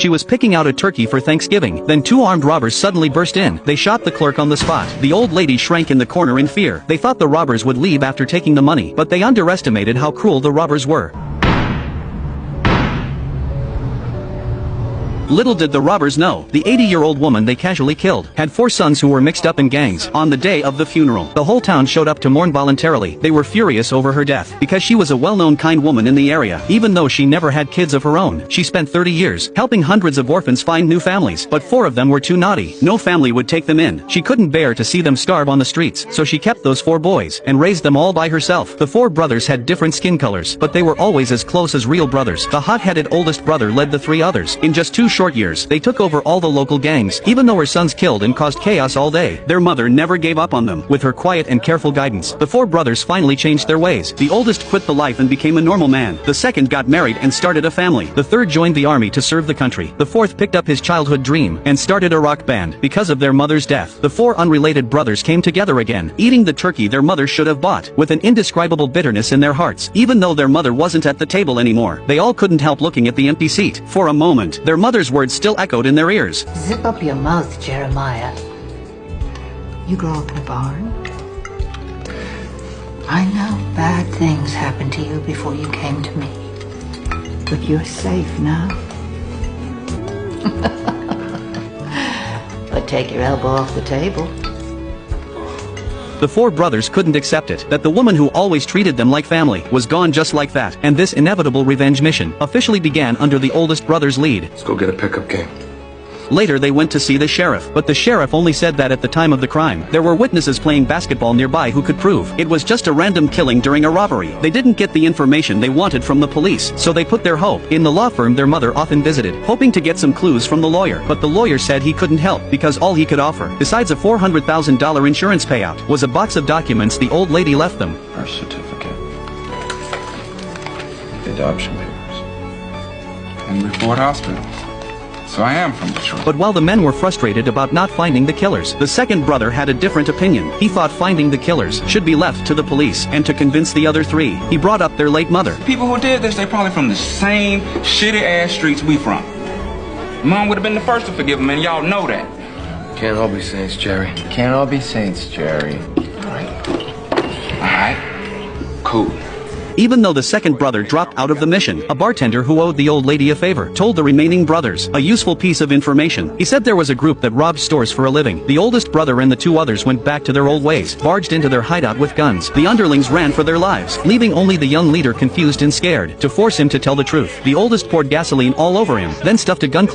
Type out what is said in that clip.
She was picking out a turkey for Thanksgiving. Then two armed robbers suddenly burst in. They shot the clerk on the spot. The old lady shrank in the corner in fear. They thought the robbers would leave after taking the money, but they underestimated how cruel the robbers were. Little did the robbers know, the 80-year-old woman they casually killed had 4 sons who were mixed up in gangs. On the day of the funeral, the whole town showed up to mourn voluntarily. They were furious over her death, because she was a well-known kind woman in the area. Even though she never had kids of her own, she spent 30 years helping hundreds of orphans find new families, but 4 of them were too naughty. No family would take them in. She couldn't bear to see them starve on the streets, so she kept those 4 boys and raised them all by herself. The 4 brothers had different skin colors, but they were always as close as real brothers. The hot-headed oldest brother led the 3 others. In just 2 short years, they took over all the local gangs. Even though her sons killed and caused chaos all day, their mother never gave up on them. With her quiet and careful guidance, the 4 brothers finally changed their ways. The oldest quit the life and became a normal man. The second got married and started a family. The third joined the army to serve the country. The fourth picked up his childhood dream and started a rock band. Because of their mother's death, the 4 unrelated brothers came together again, eating the turkey their mother should have bought, with an indescribable bitterness in their hearts. Even though their mother wasn't at the table anymore, they all couldn't help looking at the empty seat. For a moment, their mother's words still echoed in their ears. Zip up your mouth, Jeremiah. You grow up in a barn? I know bad things happened to you before you came to me. But you're safe now. But take your elbow off the table. The 4 brothers couldn't accept it, that the woman who always treated them like family was gone just like that, and this inevitable revenge mission officially began under the oldest brother's lead. Let's go get a pickup game. Later they went to see the sheriff, but the sheriff only said that at the time of the crime, there were witnesses playing basketball nearby who could prove it was just a random killing during a robbery. They didn't get the information they wanted from the police, so they put their hope in the law firm their mother often visited, hoping to get some clues from the lawyer. But the lawyer said he couldn't help, because all he could offer, besides a $400,000 insurance payout, was a box of documents the old lady left them. Birth certificate. The adoption papers. Henry Ford Hospital. So I am from Detroit. But while the men were frustrated about not finding the killers, the second brother had a different opinion. He thought finding the killers should be left to the police and to convince the other 3. He brought up their late mother. People who did this, they probably from the same shitty-ass streets we from. Mom would have been the first to forgive them, and y'all know that. Can't all be saints, Jerry. Can't all be saints, Jerry. Alright. Cool. Even though the second brother dropped out of the mission, a bartender who owed the old lady a favor told the remaining brothers a useful piece of information. He said there was a group that robbed stores for a living. The oldest brother and the 2 others went back to their old ways, barged into their hideout with guns. The underlings ran for their lives, leaving only the young leader confused and scared. To force him to tell the truth, the oldest poured gasoline all over him, then stuffed a gun